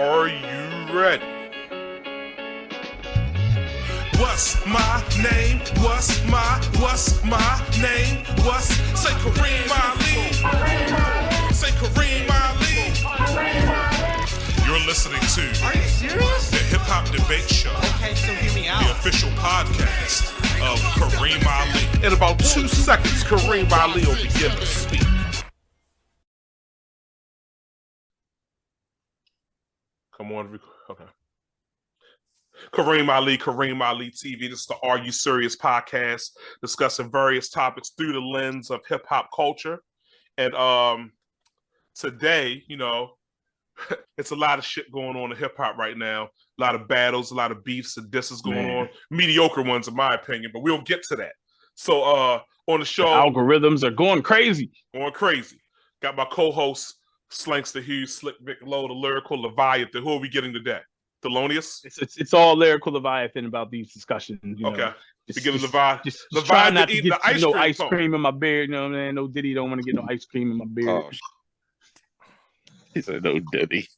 Are you ready? What's my name? What's my name? Say Kareem Ali. Say Kareem Ali. You're listening to Are you serious? the Hip Hop Debate Show. Okay, so hear me out. The official podcast of Kareem Ali. In about 2 seconds, Kareem Ali will begin to speak. Come on, okay. Kareem Ali TV. This is the Are You Serious podcast, discussing various topics through the lens of hip hop culture. And today, it's a lot of shit going on in hip hop right now. A lot of battles, a lot of beefs and disses going on. Mediocre ones, in my opinion, but we'll get to that. So on the show, the algorithms are going crazy. Got my co-host Slankster Hughes, Slick Vic Low, the lyrical Leviathan. Who are we getting today? Thelonious? It's all lyrical Leviathan about these discussions. Okay. Just Leviathan trying not to eating get the ice cream in my beard. You know what I'm saying? No Diddy don't want to get no ice cream in my beard. Oh. He said no Diddy.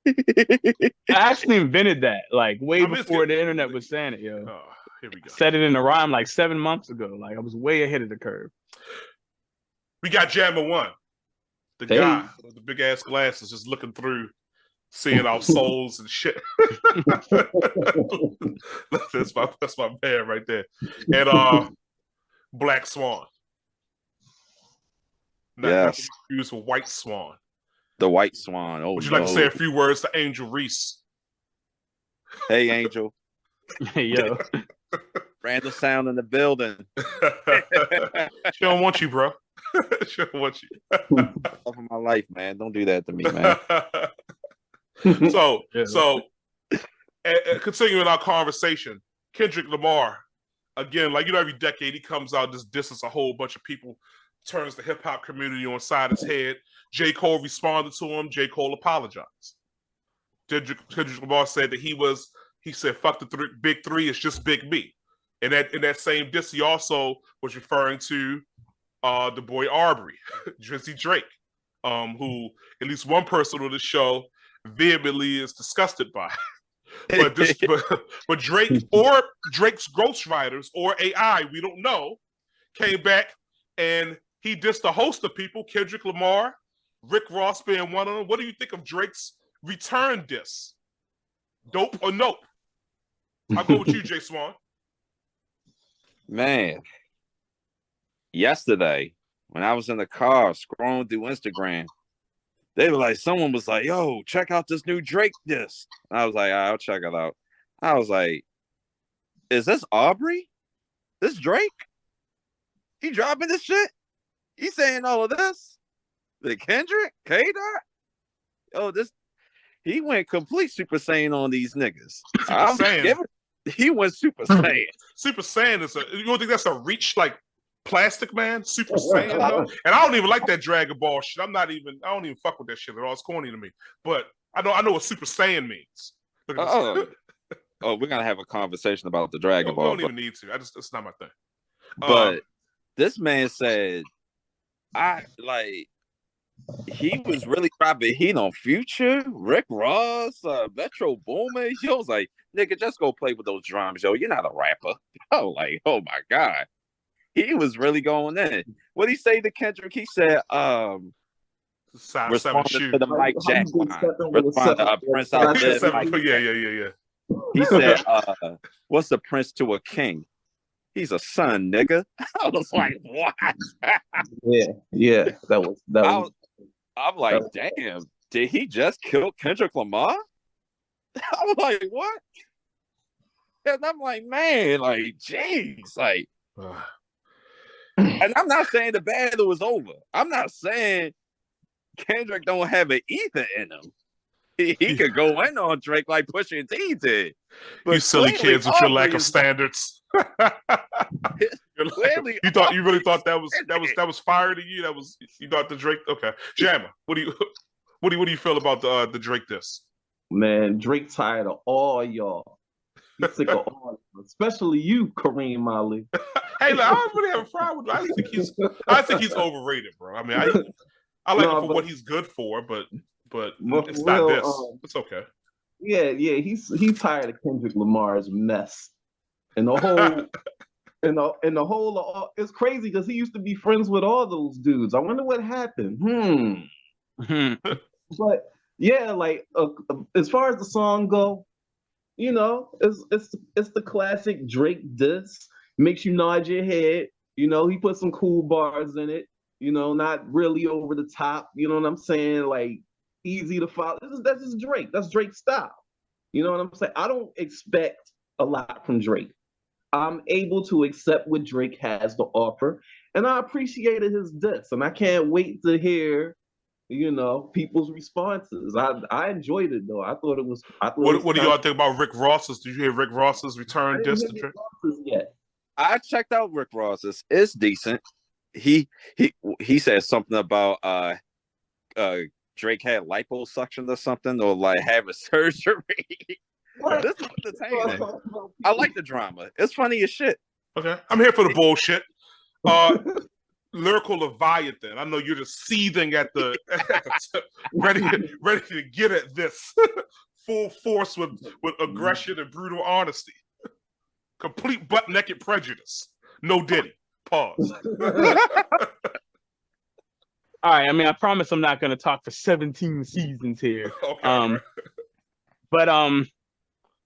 I actually invented that way before the internet was saying it, yo. Oh, here we go. Said it in a rhyme 7 months ago. I was way ahead of the curve. We got Jammer One. The guy with the big ass glasses just looking through, seeing our souls and shit. that's my man right there. And Black Swan. Not confused with White Swan. The White Swan. Oh, would you like to say a few words to Angel Reese? Hey, Angel. Hey, yo. Random sound in the building. She don't want you, bro. She don't want you. Love of my life, man. Don't do that to me, man. So continuing our conversation, Kendrick Lamar, again, every decade he comes out, just disses a whole bunch of people, turns the hip hop community on side his head. J. Cole responded to him. J. Cole apologized. Kendrick Lamar said that he said, fuck the big three, it's just Big Me. And in that same diss, he also was referring to the boy Arbery, Drizzy Drake, who at least one person on the show vehemently is disgusted by. but Drake or Drake's ghostwriters or AI, we don't know, came back and he dissed a host of people, Kendrick Lamar, Rick Ross being one of them. What do you think of Drake's return diss? Dope or nope? I'll go with you, Jay Swan. Man, yesterday when I was in the car scrolling through Instagram, someone was like, yo, check out this new Drake diss. I was like, I'll check it out. I was like, is this Aubrey? This Drake? He dropping this shit? He saying all of this? The Kendrick? K-Dot? Oh, he went complete Super Saiyan on these niggas. He went Super Saiyan. Super Saiyan you don't think that's a reach Plastic Man? Super Saiyan though? And I don't even like that Dragon Ball shit. I don't even fuck with that shit at all. It's corny to me. But I know what Super Saiyan means. We're gonna have a conversation about the Dragon Ball. We don't even need to. It's not my thing. But this man said, he was really dropping heat on Future, Rick Ross, Metro Boomin. He was like, nigga, just go play with those drums, yo. You're not a rapper. I was like, oh my God. He was really going in. What did he say to Kendrick? He said, responding to the Mike Jack line. Responding to Prince out there. Yeah. He said, what's the prince to a king? He's a son, nigga. I was like, what? Yeah. That was. I'm like, damn, did he just kill Kendrick Lamar? I was like, what? And I'm like, man, jeez, and I'm not saying the battle was over. I'm not saying Kendrick don't have an ether in him. He could go in on Drake like Pusha T did. But you silly kids with your lack of standards. You really thought that was fire to you? You thought the Drake? Okay, Jammer, what do you feel about the Drake diss? Man, Drake tired of all y'all. He's sick of all, especially you, Kareem Ali. Hey, look, I don't really have a problem with him. I think he's overrated, bro. I mean, I like him for what he's good for, but but But it's for not real, this. It's okay. yeah, he's tired of Kendrick Lamar's mess and the whole and the whole. It's crazy because he used to be friends with all those dudes. I wonder what happened. But yeah, like as far as the song go, you know, it's the classic Drake diss. Makes you nod your head. You know, he put some cool bars in it. You know, not really over the top. You know what I'm saying? Like easy to follow. That's just Drake. That's Drake's style. You know what I'm saying? I don't expect a lot from Drake. I'm able to accept what Drake has to offer, and I appreciated his diss, and I can't wait to hear, you know, people's responses. I enjoyed it though. What do y'all think about Rick Ross's? Did you hear Rick Ross's I return didn't diss hear to the Drake? responses yet. I checked out Rick Ross's. It's decent. He he said something about Drake had liposuction or something, or like having surgery. What? This is entertaining. I like the drama. It's funny as shit. Okay, I'm here for the bullshit. Lyrical Leviathan. I know you're just seething at the ready to get at this full force with aggression and brutal honesty. Complete butt naked prejudice. No Diddy. Pause. All right. I mean, I promise I'm not going to talk for 17 seasons here. Okay. But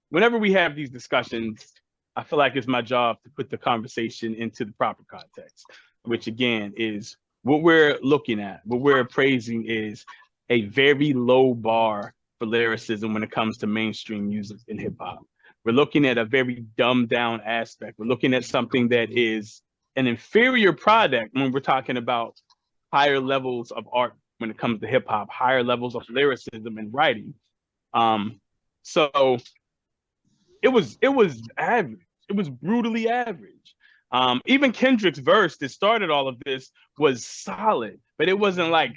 whenever we have these discussions, I feel like it's my job to put the conversation into the proper context, which again is what we're looking at. What we're appraising is a very low bar for lyricism when it comes to mainstream music in hip hop. We're looking at a very dumbed down aspect. We're looking at something that is an inferior product when we're talking about higher levels of art when it comes to hip hop, higher levels of lyricism and writing. So it was average. It was brutally average. Even Kendrick's verse that started all of this was solid, but it wasn't like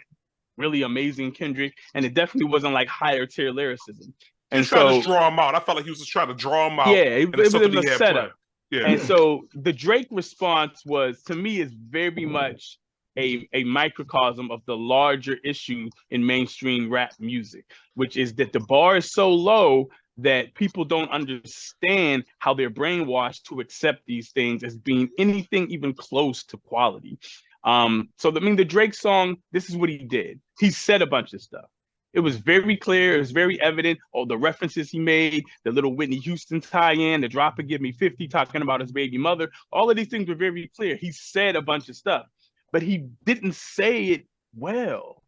really amazing Kendrick, and it definitely wasn't like higher tier lyricism. And so trying to draw him out. I felt like he was just trying to draw him out. Yeah, it was a setup. Yeah. And so the Drake response was, to me, is very much a microcosm of the larger issue in mainstream rap music, which is that the bar is so low that people don't understand how they're brainwashed to accept these things as being anything even close to quality. The Drake song, this is what he did. He said a bunch of stuff. It was very clear. It was very evident. All the references he made, the little Whitney Houston tie-in, the drop and give me 50, talking about his baby mother. All of these things were very clear. He said a bunch of stuff, but he didn't say it well.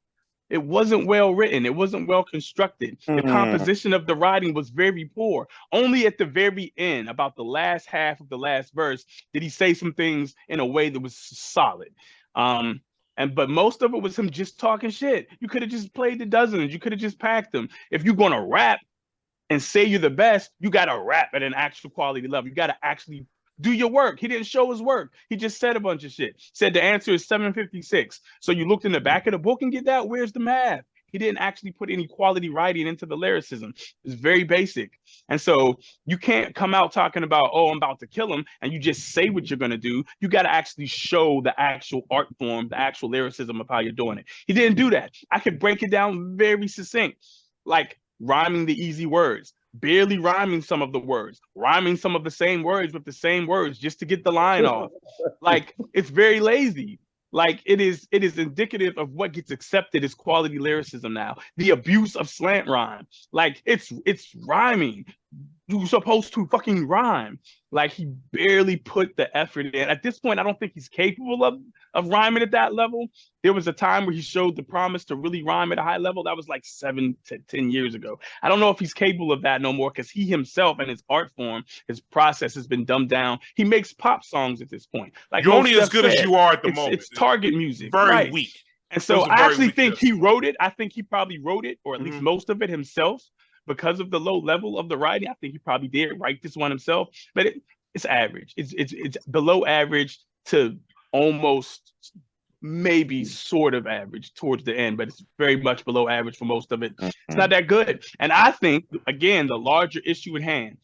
It wasn't well written. It wasn't well constructed. The composition of the writing was very poor. Only at the very end, about the last half of the last verse, did he say some things in a way that was solid. But most of it was him just talking shit. You could have just played the dozens. You could have just packed them. If you're going to rap and say you're the best, you got to rap at an actual quality level. You got to actually do your work. He didn't show his work. He just said a bunch of shit. Said the answer is 756. So you looked in the back of the book and get that? Where's the math? He didn't actually put any quality writing into the lyricism. It's very basic. And so you can't come out talking about, oh, I'm about to kill him, and you just say what you're going to do. You got to actually show the actual art form, the actual lyricism of how you're doing it. He didn't do that. I could break it down very succinct, like rhyming the easy words, barely rhyming some of the words, rhyming some of the same words with the same words just to get the line off. Like, it's very lazy. Like, it is indicative of what gets accepted as quality lyricism now. The abuse of slant rhyme. Like, it's rhyming. You're supposed to fucking rhyme. Like, he barely put the effort in. At this point, I don't think he's capable of rhyming at that level. There was a time where he showed the promise to really rhyme at a high level. That was like 7 to 10 years ago. I don't know if he's capable of that no more, because he himself and his art form, his process has been dumbed down. He makes pop songs at this point. Like, you're only as good as you are at the moment. It's target music. Very weak. And so I actually think he wrote it. I think he probably wrote it, or at least most of it himself, because of the low level of the writing. I think he probably did write this one himself, but it's average. It's below average to almost maybe sort of average towards the end, but it's very much below average for most of it. It's not that good. And I think, again, the larger issue at hand,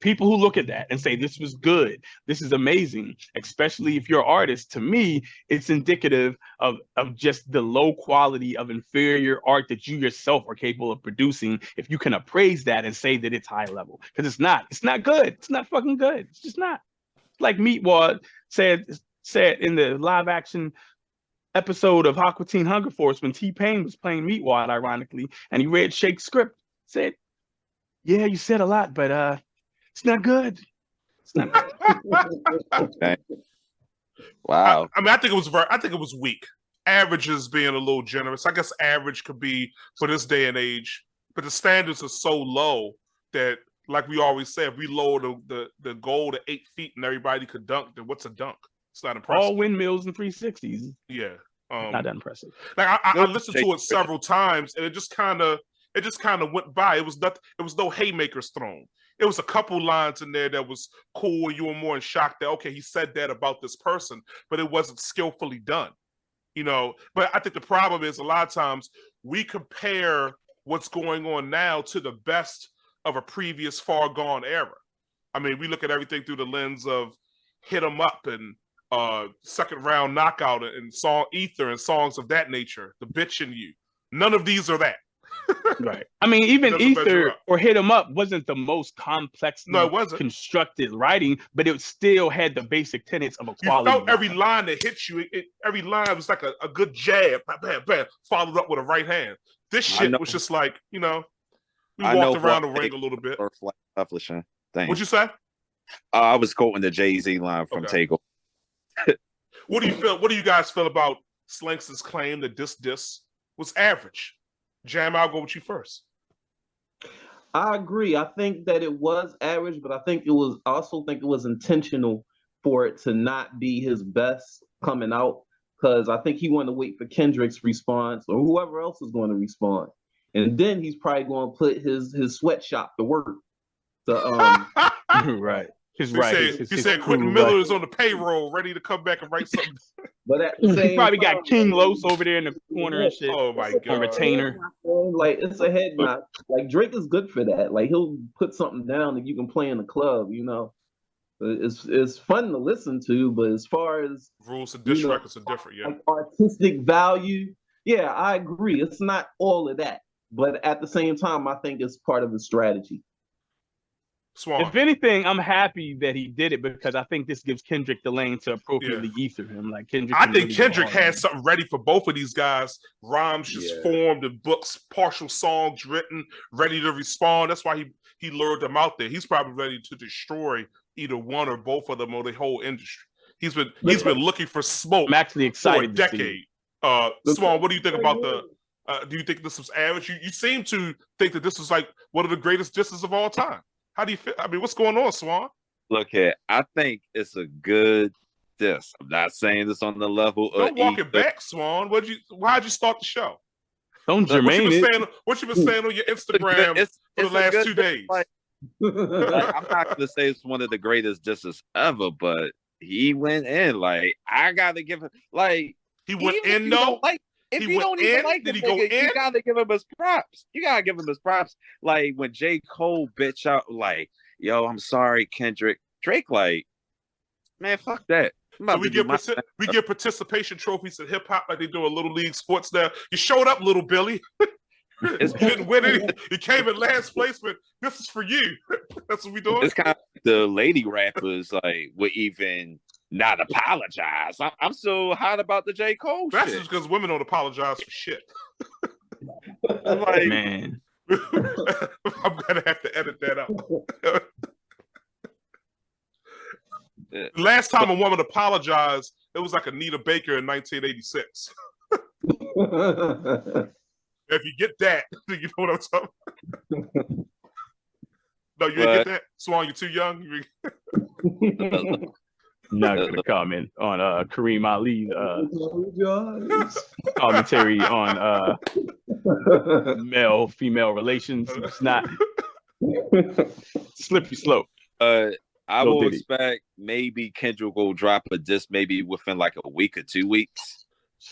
People who look at that and say, this was good, this is amazing, especially if you're an artist, to me, it's indicative of just the low quality of inferior art that you yourself are capable of producing if you can appraise that and say that it's high level. Because it's not good. It's not fucking good. It's just not. Like Meatwad said in the live action episode of Aqua Teen Hunger Force when T-Pain was playing Meatwad, ironically, and he read Shake's script, said, yeah, you said a lot, but it's not good. It's not good. Okay. Wow. I mean, I think it was weak. Average is being a little generous. I guess average could be for this day and age, but the standards are so low that, like we always say, if we lower the goal to 8 feet and everybody could dunk, then what's a dunk? It's not impressive. All windmills and 360s. Yeah. Not that impressive. Like I listened to it several times, and it just kind of went by. It was no haymakers thrown. It was a couple lines in there that was cool. You were more in shock that, okay, he said that about this person, but it wasn't skillfully done, you know. But I think the problem is a lot of times we compare what's going on now to the best of a previous far gone era. I mean, we look at everything through the lens of Hit 'Em Up and Second Round Knockout and Song Ether and songs of that nature, The Bitch in You. None of these are that. Right. I mean, even Ether or Hit 'Em Up wasn't the most complex, constructed writing, but it still had the basic tenets of a quality. You felt every line that hit you. Every line was like a good jab, bam, bam, followed up with a right hand. This shit was just like, you know, we walked around the ring a little bit. What'd you say? I was quoting the Jay-Z line from Takeover. What do you feel? What do you guys feel about Slanks' claim that this was average? Jam, I'll go with you first. I agree. I think that it was average, but I also think it was intentional for it to not be his best coming out, because I think he wanted to wait for Kendrick's response or whoever else is going to respond, and then he's probably going to put his sweatshop to work. Right. He said Quentin Miller is on the payroll, ready to come back and write something. But at the same he probably time, got King Los over there in the corner and shit. Oh my god! On retainer. Like, it's a head nod. Like, Drake is good for that. Like, he'll put something down that you can play in the club. You know, it's fun to listen to. But as far as rules and diss records are different, yeah. Like artistic value, yeah, I agree. It's not all of that, but at the same time, I think it's part of the strategy. Swan. If anything, I'm happy that he did it because I think this gives Kendrick the lane to appropriately ether him. Like Kendrick, I think Kendrick had something ready for both of these guys. Rhymes just formed and books, partial songs written, ready to respond. That's why he lured them out there. He's probably ready to destroy either one or both of them or the whole industry. He's been looking for smoke. I'm actually excited for a decade. Swan, what do you think about do you think this was average? You seem to think that this was like one of the greatest disses of all time. How do you feel? I mean, what's going on, Swan? Look here, I think it's a good diss. I'm not saying this on the level of walk it back, Swan. Why'd you start the show? Don't Jermaine what you been saying on your Instagram for the last 2 days? Like, I'm not gonna say it's one of the greatest disses ever, but he went in. Like, I gotta give him, like, he went in though. If you don't even like the nigga, you gotta give him his props. You gotta give him his props. Like when J. Cole bitch out, like, yo, I'm sorry, Kendrick. Drake, like, man, fuck that. So we get participation trophies in hip hop like they do in Little League sports now. You showed up, little Billy. You didn't win any. You came in last place, but this is for you. That's what we doing. It's kind of the lady rappers like would even not apologize. I'm so hot about the J. Cole That's shit. Just because women don't apologize for shit. I'm like, man, I'm gonna have to edit that out. Last time a woman apologized, it was like Anita Baker in 1986. If you get that, you know what I'm talking about. No, you didn't get that? Swan, you're too young? Not gonna comment on Kareem Ali's commentary on male-female relations. It's not slippery slope. I will expect maybe Kendrick will drop a disc maybe within like a week or 2 weeks.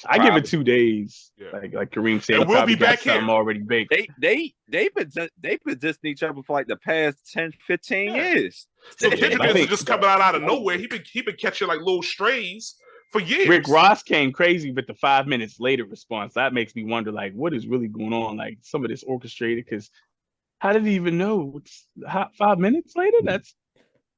I give it 2 days. Yeah. Like Kareem said, And we'll probably be got back here. something already baked. They've been dissing each other for like the past 10, 15 years. So Kendrick isn't think- just coming out of nowhere. He been catching like little strays for years. Rick Ross came crazy with the 5 minutes later response. That makes me wonder, like, what is really going on? Like, some of this orchestrated, because how did he even know? 5 minutes later? That's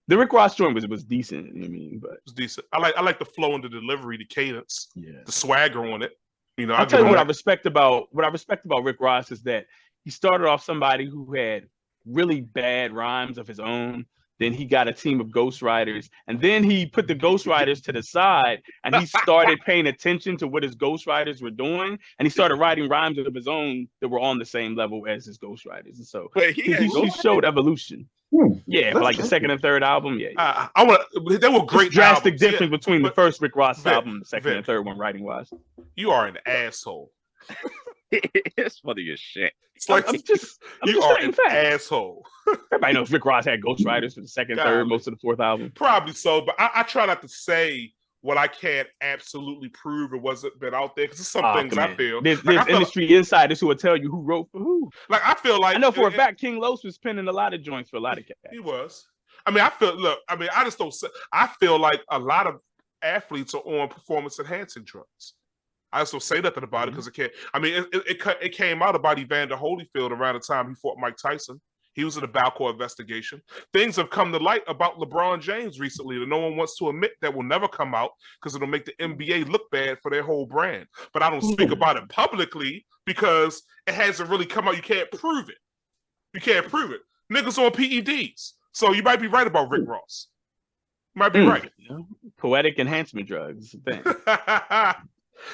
the Rick Ross joint was decent. I mean, but It's decent. I like the flow and the delivery, the cadence, yeah, the swagger on it. You know, I'll tell you what I respect about Rick Ross is that he started off somebody who had really bad rhymes of his own. Then he got a team of ghostwriters, and then he put the ghostwriters to the side, and he started paying attention to what his ghostwriters were doing, and he started writing rhymes of his own that were on the same level as his ghostwriters. And so he showed evolution. Yeah, for like the second and third album, yeah. They were great. Drastic albums. difference between the first Rick Ross Vic, album and the second and third one, writing wise. You are an asshole. It's funny as shit. It's like I'm just an asshole. Everybody knows Rick Ross had ghostwriters for the second, third, most of the fourth album. Probably so, but I try not to say what I can't absolutely prove it wasn't been out there, because there's some things I feel. There's industry insiders who will tell you who wrote for who. Like I feel like I know for a fact King Los was penning a lot of joints for a lot of cats. He was. I mean, I just don't say. I feel like a lot of athletes are on performance enhancing drugs. I just don't say nothing about it because it can't. I mean, it came out about Evander Holyfield around the time he fought Mike Tyson. He was in the Balco investigation. Things have come to light about LeBron James recently that no one wants to admit, that will never come out because it'll make the NBA look bad for their whole brand. But I don't speak about it publicly because it hasn't really come out. You can't prove it. You can't prove it. Niggas on PEDs. So you might be right about Rick Ross. You might be right. Poetic enhancement drugs.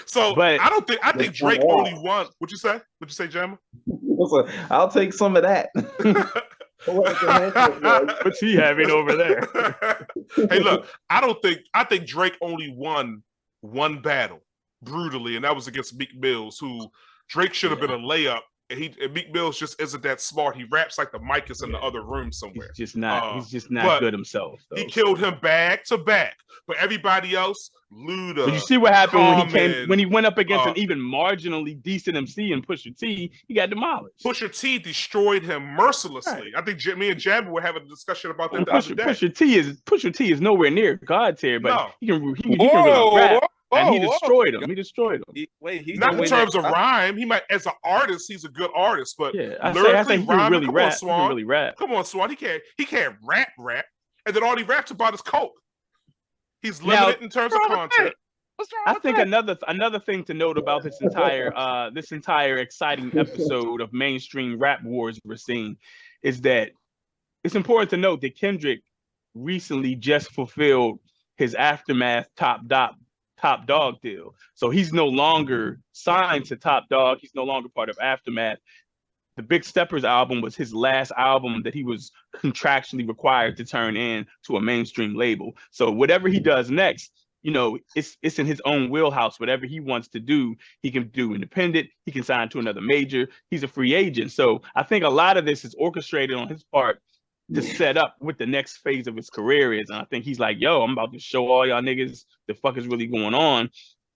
So but I think Drake only won. What'd you say? What'd you say, Jamma? I'll take some of that. What's he having over there? Hey, look, I think Drake only won one battle brutally, and that was against Meek Mills, who Drake should have been a layup. And Meek Mills just isn't that smart. He raps like the mic is in the other room somewhere. He's just not good himself. Though. He killed him back to back. But everybody else, Luda. But you see what happened when he went up against an even marginally decent MC and Pusha T, he got demolished. Pusha T destroyed him mercilessly. Right. I think me and Jabba were having a discussion about that the other day. Pusha T is nowhere near God tier, but he can really rap. And he destroyed him. He destroyed him. Not in terms of rhyme. He might, as an artist, he's a good artist. But I think he can really rap. Come on, Swan. He can't rap. And then all he raps about is coke. He's limited in terms of content. I think another thing to note about this entire exciting episode of mainstream rap wars we're seeing is that it's important to note that Kendrick recently just fulfilled his Aftermath top dog deal. So he's no longer signed to Top Dog. He's no longer part of Aftermath. The Big Steppers album was his last album that he was contractually required to turn in to a mainstream label. So whatever he does next, it's in his own wheelhouse. Whatever he wants to do, he can do independent. He can sign to another major. He's a free agent. So I think a lot of this is orchestrated on his part to set up what the next phase of his career is. And I think he's like, yo, I'm about to show all y'all niggas the fuck is really going on.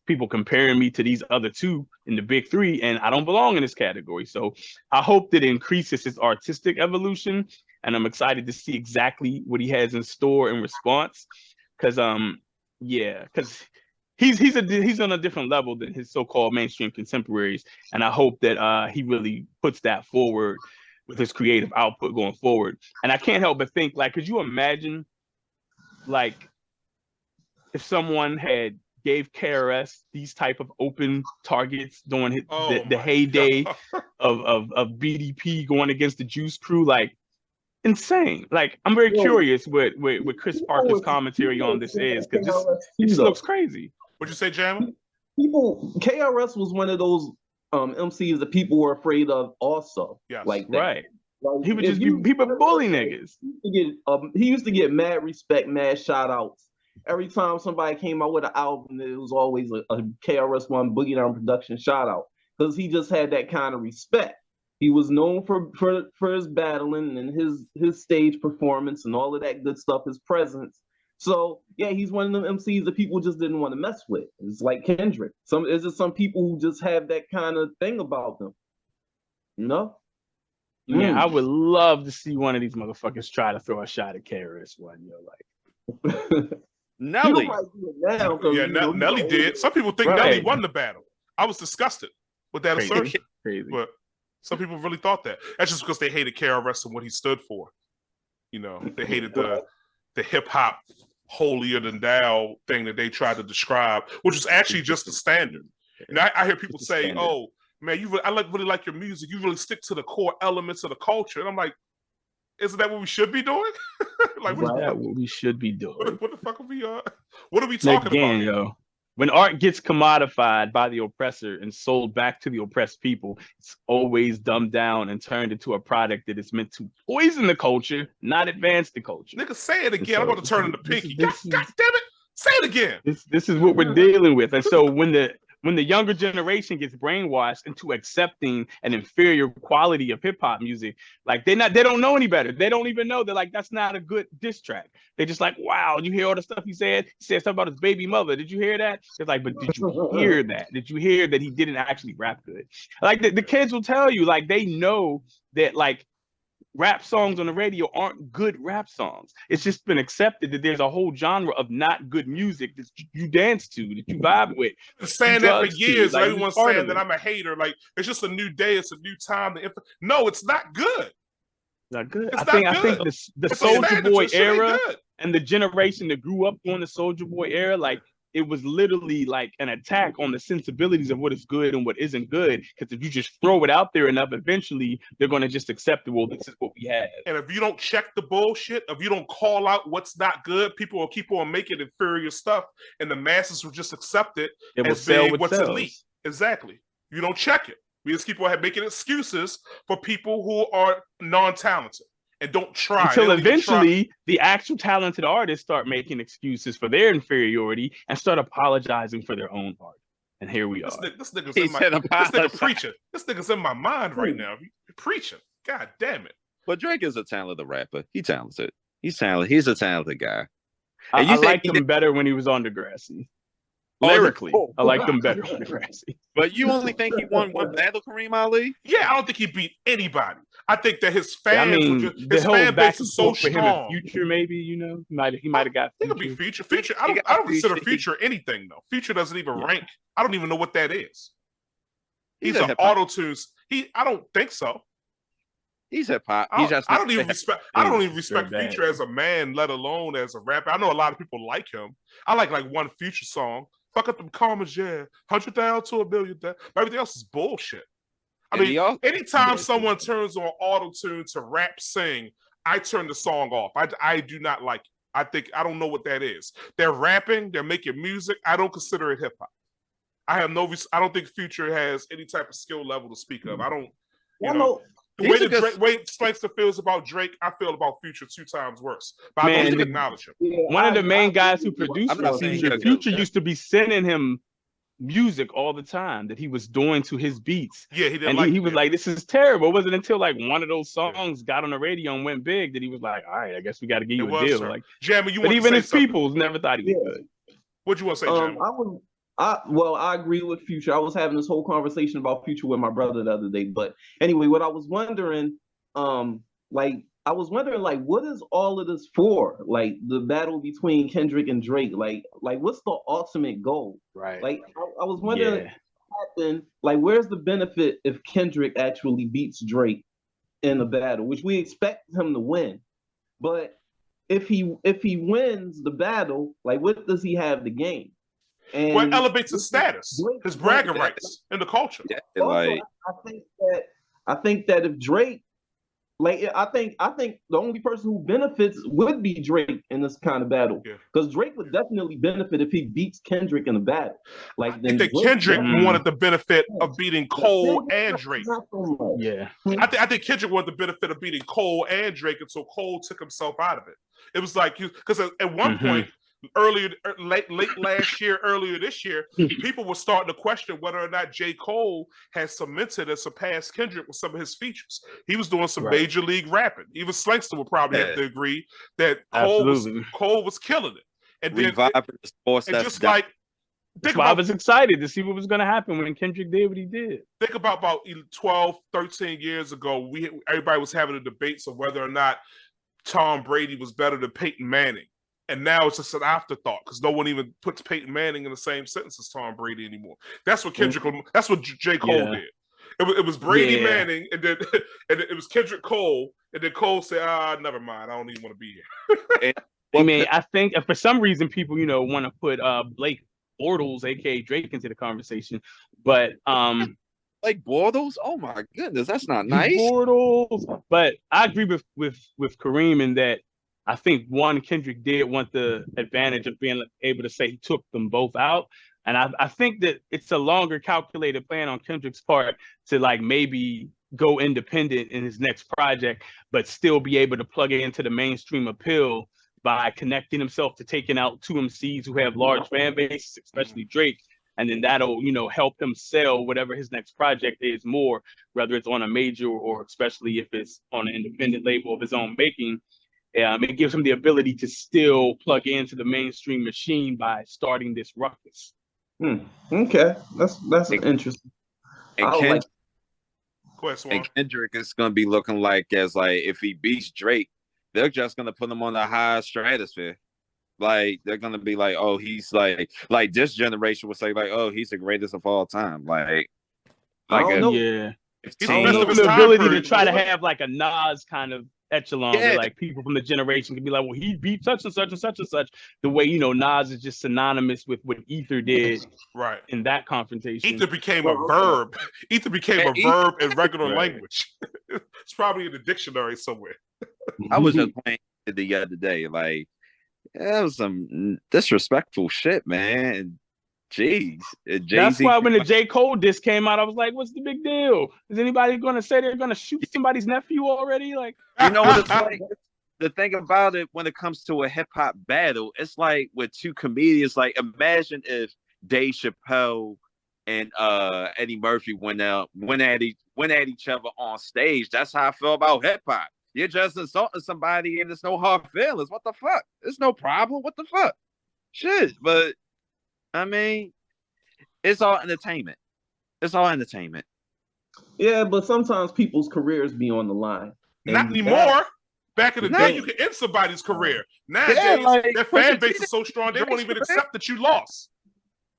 People comparing me to these other two in the big three, and I don't belong in this category. So I hope that it increases his artistic evolution, and I'm excited to see exactly what he has in store in response. Because he's on a different level than his so-called mainstream contemporaries, and I hope that he really puts that forward with his creative output going forward. And I can't help but think, like, could you imagine, like, if someone had gave KRS these type of open targets during the heyday of BDP going against the Juice Crew? Like, insane. Like, I'm very curious what Chris Parker's commentary on this is, because this looks crazy. What'd you say, Jamma? KRS was one of those MCs that people were afraid of also. Yes. Like that. Right. Like, he would just people bully niggas. He used to get mad respect, mad shout outs. Every time somebody came out with an album, it was always a KRS-One Boogie Down Production shout out, because he just had that kind of respect. He was known for his battling and his stage performance and all of that good stuff, his presence. So yeah, he's one of them MCs that people just didn't want to mess with. It's like Kendrick. It's just some people who just have that kind of thing about them. You know? Yeah, I would love to see one of these motherfuckers try to throw a shot at KRS One. Nelly. Nelly did. Some people think Nelly won the battle. I was disgusted with that assertion. Crazy. But some people really thought that. That's just because they hated KRS and what he stood for. You know, they hated the hip hop holier than thou thing that they tried to describe, which was actually just the standard. And I hear people say, "Oh, man, I really like your music. You really stick to the core elements of the culture." And I'm like, isn't that what we should be doing? Like, what we should be doing? What the fuck are we? What are we talking about? Yo, when art gets commodified by the oppressor and sold back to the oppressed people, it's always dumbed down and turned into a product that is meant to poison the culture, not advance the culture. Nigga, say it again. I'm about to turn into Pinky. God damn it! Say it again. This is what we're dealing with, and so when the younger generation gets brainwashed into accepting an inferior quality of hip hop music, like they don't know any better. They don't even know. They're like, that's not a good diss track. They're just like, wow, you hear all the stuff he said? He said something about his baby mother. Did you hear that? It's like, but did you hear that? Did you hear that he didn't actually rap good? Like the kids will tell you, like they know that like rap songs on the radio aren't good rap songs. It's just been accepted that there's a whole genre of not good music that you dance to, that you vibe with. I've been saying that for years. Like, everyone's saying that I'm a hater. Like, it's just a new day. It's a new time. No, it's not good. Not good. I think the Soulja Boy era and the generation that grew up during the Soulja Boy era, like, it was literally like an attack on the sensibilities of what is good and what isn't good. Because if you just throw it out there enough, eventually they're going to just accept it. Well, this is what we have. And if you don't check the bullshit, if you don't call out what's not good, people will keep on making inferior stuff, and the masses will just accept it as being what's elite. Exactly. You don't check it. We just keep on making excuses for people who are non-talented and don't try. Until eventually the actual talented artists start making excuses for their inferiority and start apologizing for their own art. And here we are. This nigga preaching. This nigga's in my mind right now. You're preaching. God damn it. But Drake is a talented rapper. He's talented. He's a talented guy. I liked him better when he was on Degrassi. Lyrically, I liked him better on Degrassi. But you only think he won one battle, Kareem Ali? Yeah, I don't think he beat anybody. I think that his fans, his fan base is so strong. For him in Future, maybe, you know, he might have got. He could be Future. Future. I don't consider Future anything though. Future doesn't even rank. I don't even know what that is. He's an auto-tunes. I don't think so. He's hip hop. I don't even respect Future as a man, let alone as a rapper. I know a lot of people like him. I like one Future song. Fuck up them commas, yeah. 100,000 to 1 million. Everything else is bullshit. I mean, anytime someone turns on auto-tune to rap sing, I turn the song off. I do not like it. I don't know what that is. They're rapping, they're making music. I don't consider it hip-hop. I don't think Future has any type of skill level to speak of. I don't, the way Slankster feels about Drake, I feel about Future 2 times worse. But I don't even acknowledge him. One of the main guys who produced Future used to be sending him music all the time that he was doing to his beats. Yeah, he didn't and he was like, this is terrible. It wasn't until like one of those songs got on the radio and went big that he was like, all right, I guess we got to give you a deal. Like, Jamie, but even his peoples never thought he was good. What you want to say, Jamie? I agree with Future. I was having this whole conversation about Future with my brother the other day. But anyway, what I was wondering, what is all of this for? Like the battle between Kendrick and Drake. Like what's the ultimate goal? Right. Like I was wondering what happened. Like, where's the benefit if Kendrick actually beats Drake in a battle, which we expect him to win? But if he wins the battle, like what does he have to gain? And what elevates his status, his bragging rights in the culture. Yeah, also, I think that if Drake, I think the only person who benefits would be Drake in this kind of battle, because Drake would definitely benefit if he beats Kendrick in a battle. I think that Kendrick wanted the benefit of beating Cole and Drake. Yeah, I think Kendrick wanted the benefit of beating Cole and Drake until Cole took himself out of it. It was like because at one point. Late last year, earlier this year, people were starting to question whether or not J. Cole had cemented and surpassed Kendrick with some of his features. He was doing some major league rapping. Even Slankster would probably have to agree that Cole was killing it. and then reviving the sports and that's just dying. like That's why I was excited to see what was going to happen when Kendrick did what he did. think about 12, 13 years ago, everybody was having the debates of whether or not Tom Brady was better than Peyton Manning. And now it's just an afterthought because no one even puts Peyton Manning in the same sentence as Tom Brady anymore. That's what that's what J. Cole did. It was Brady Manning, and then it was Kendrick Cole, and then Cole said, never mind, I don't even want to be here. I mean, I think for some reason people, want to put Blake Bortles, aka Drake, into the conversation, but Like Bortles? Oh my goodness, that's not nice. Bortles. But I agree with Kareem in that I think Kendrick did want the advantage of being able to say he took them both out. And I think that it's a longer calculated plan on Kendrick's part to like maybe go independent in his next project, but still be able to plug it into the mainstream appeal by connecting himself to taking out two MCs who have large fan bases, especially Drake. And then that'll, help him sell whatever his next project is more, whether it's on a major or especially if it's on an independent label of his own making. It gives him the ability to still plug into the mainstream machine by starting this ruckus. Okay, that's interesting. And And Kendrick is gonna be looking like if he beats Drake, they're just gonna put him on the high stratosphere. Like they're gonna be like, oh, he's like this generation would say like, oh, he's the greatest of all time. I don't know. Yeah, he's the ability to try to have like a Nas kind of echelon where like people from the generation can be like, well, he beat such and such and such and such. The way Nas is just synonymous with what Ether did, right? In that confrontation, Ether became a verb. Ether became a verb in regular language. It's probably in the dictionary somewhere. I was just playing it the other day, like. That was some disrespectful shit, man. Jeez. Jay-Z. That's why when the J. Cole disc came out, I was like, what's the big deal? Is anybody going to say they're going to shoot somebody's nephew already? Like, you know what it's like? The thing about it when it comes to a hip-hop battle, it's like with two comedians. Like, imagine if Dave Chappelle and Eddie Murphy went at each other on stage. That's how I feel about hip-hop. You're just insulting somebody and there's no hard feelings. What the fuck? There's no problem. What the fuck? Shit. But, I mean, it's all entertainment. It's all entertainment. Yeah, but sometimes people's careers be on the line. Not anymore. Back in the day, you could end somebody's career. Nowadays, their fan base is so strong, they won't even accept that you lost.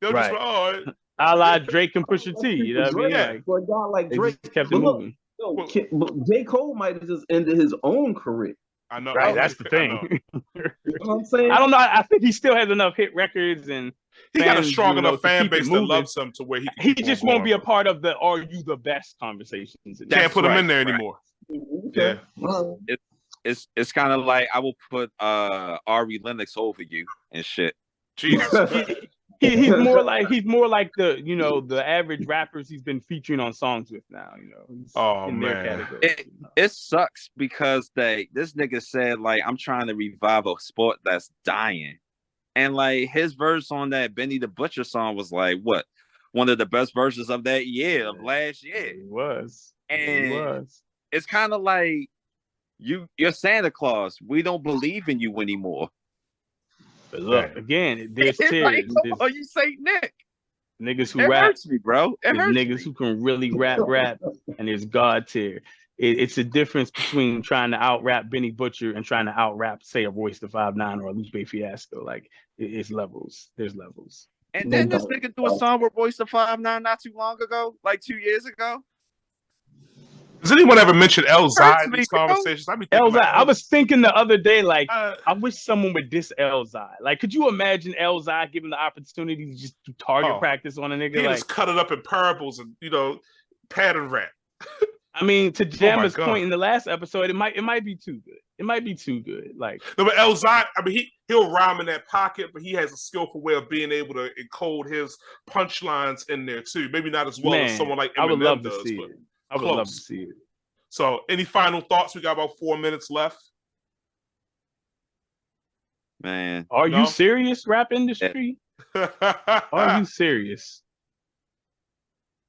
They'll just go, a la Drake and Pusha T. You know what I mean? Like, for a guy like Drake, kept it moving. J. Cole might have just ended his own career. I know. Right, that's the thing. You know what I'm saying? I don't know. I think he still has enough hit records and he got a strong enough fan base that loves him to where he just won't be a part of the "Are you the best?" conversations. Can't put him in there anymore. Okay. Yeah. It's kind of like I will put Ari Lennox over you and shit. Jesus. He's more like the the average rappers he's been featuring on songs with now. He's in their category. It sucks because this nigga said like I'm trying to revive a sport that's dying, and like his verse on that Benny the Butcher song was like what one of the best verses of that year of last year. It was, It's kind of like you're Santa Claus. We don't believe in you anymore. But look, again, there's tiers. Like, you say Nick. Niggas who rap. Hurts me, bro. There's niggas who can really rap, and there's God tier. It's a difference between trying to out-rap Benny Butcher and trying to out-rap, say, a Royce the 5'9" or a Lupe Fiasco. Like, it's levels. There's levels. And then this nigga do a song with Royce the 5'9" not too long ago, like 2 years ago. Does anyone ever mention Elzhi in these conversations? Elzhi, I was thinking the other day, like, I wish someone would diss Elzhi. Like, could you imagine Elzhi given the opportunity to just do target practice on a nigga? He just cut it up in parables and pattern rap. I mean, to Jammer's point in the last episode, it might be too good. It might be too good. Like, no, but Elzhi, I mean, he'll rhyme in that pocket, but he has a skillful way of being able to encode his punchlines in there too. Maybe not as well as someone like Eminem I would love does, to see but it. I would love to see it. So, any final thoughts? We got about 4 minutes left. Man, are you serious, rap industry? Are you serious?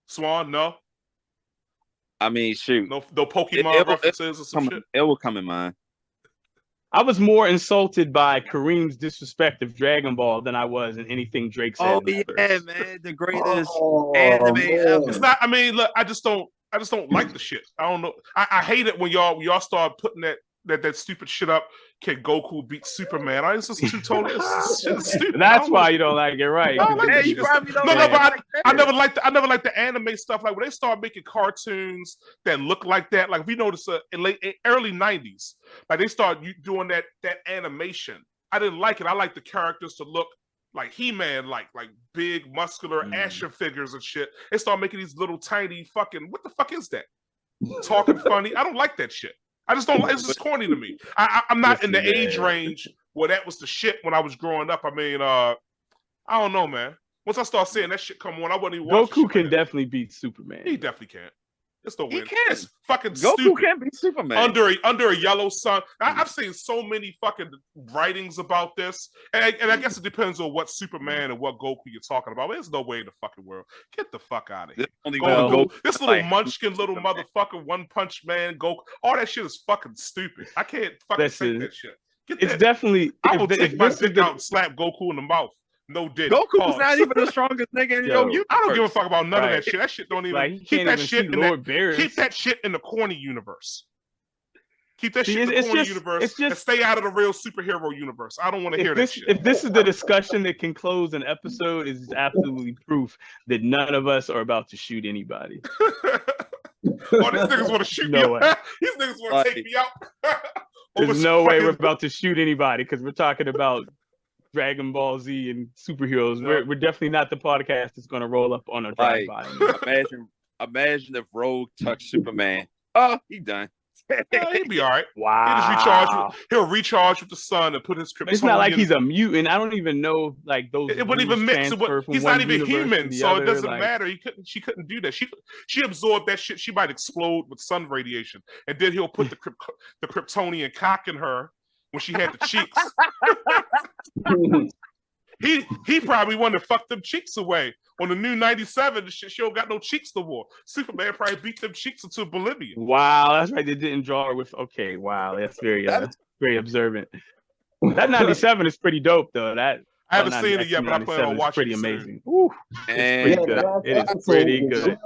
Swan, no. I mean, shoot. No Pokemon references or some shit. It will come in mind. I was more insulted by Kareem's disrespect of Dragon Ball than I was in anything Drake said. Oh in that yeah, verse. man, the greatest Oh, anime man. ever. It's not. I mean, look, I just don't like the shit. I don't know. I hate it when y'all start putting that stupid shit up. Can Goku beat Superman? It's just too totally. It's stupid. That's why you don't like it, right? I don't like Hey, that you shit. probably don't No, like but it. I never liked the anime stuff. Like when they start making cartoons that look like that. Like if you notice in early '90s, like they start doing that animation. I didn't like it. I like the characters to look like He-Man, like big muscular action figures and shit. They start making these little tiny fucking. What the fuck is that? Talking funny. I don't like that shit. I just don't like. It's just corny to me. I'm not in the age range where that was the shit when I was growing up. I mean, I don't know, man. Once I start seeing that shit come on, I wouldn't even watch. Goku can definitely beat Superman. He definitely can. It's no win. He can. It's fucking Goku stupid. can't beat Superman. Under a yellow sun. I've seen so many fucking writings about this, and I guess it depends on what Superman and what Goku you're talking about. There's no way in the fucking world. Get the fuck out of here. This little munchkin, little motherfucker, One Punch Man, Goku. All that shit is fucking stupid. I can't fucking take that shit. It's definitely. I will take my dick out and slap Goku in the mouth. No dick. Goku's not even the strongest nigga in your universe. I don't give a fuck about none of that shit. That shit don't even keep that shit in keep that shit in the corny universe. Keep that shit in the corny universe and stay out of the real superhero universe. I don't want to hear that shit. If this is the discussion that can close an episode, is absolutely proof that none of us are about to shoot anybody. Oh, these niggas want to shoot me out. These niggas want to take me out. There's no way we're about to shoot anybody because we're talking about Dragon Ball Z and superheroes. No. We're definitely not the podcast that's going to roll up on a drive-by. Imagine if Rogue touched Superman. Oh, he done. He'd be all right. Wow. He'll recharge with the sun and put his krypton. It's not like he's a mutant. I don't even know like those. It wouldn't even mix. He's not even human, so it doesn't matter. She couldn't do that. She absorbed that shit. She might explode with sun radiation, and then he'll put the Kryptonian cock in her when she had the cheeks. He probably wanted to fuck them cheeks away. On the new 97, she don't got no cheeks no more. Superman probably beat them cheeks into oblivion. Wow, that's right. They didn't draw her with. Okay, wow, that's very observant. That 97 is pretty dope, though. I haven't seen it yet, but I plan on watching it. Pretty amazing. Ooh, it's pretty good. It is pretty good.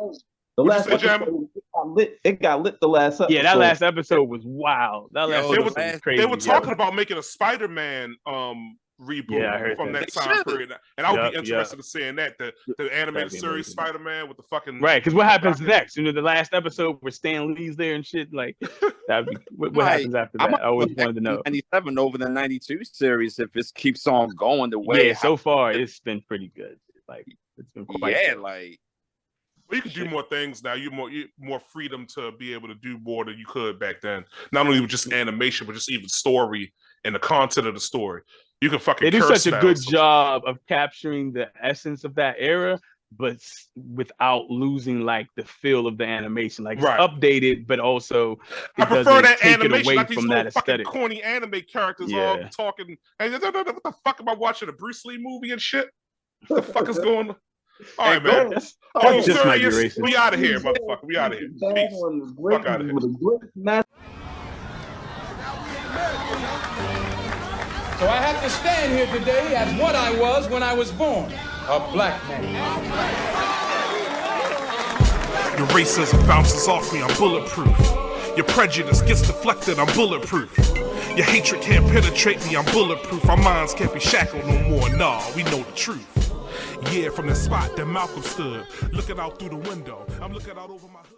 The last episode, it got lit the last episode. Yeah, that last episode was wild. That last episode was crazy. They were talking about making a Spider-Man reboot from that time period, and I would be interested in seeing that the animated series Spider-Man with the fucking right. Because what happens next? The last episode where Stan Lee's there and shit. Like that'd be what happens after that. I always wanted to know. 97 over the 92 series if it keeps on going the way. Yeah, so far it's been pretty good. Like it's been quite good. Like. Well, you can do more things now. You more freedom to be able to do more than you could back then. Not only with just animation, but just even story and the content of the story. You can fucking. They do such a good job of capturing the essence of that era, but without losing like the feel of the animation. Like it's updated, but also I prefer that animation, away like these from little that fucking aesthetic. corny anime characters all talking. And what the fuck am I watching a Bruce Lee movie and shit? What the fuck is going on? All right, man. Oh, serious? We out of here, motherfucker. We out of here. Peace. Fuck out of here. So I have to stand here today as what I was when I was born, a black man. Your racism bounces off me, I'm bulletproof. Your prejudice gets deflected, I'm bulletproof. Your hatred can't penetrate me, I'm bulletproof. Our minds can't be shackled no more, nah, we know the truth. Yeah, from the spot that Malcolm stood, looking out through the window, I'm looking out over my hood.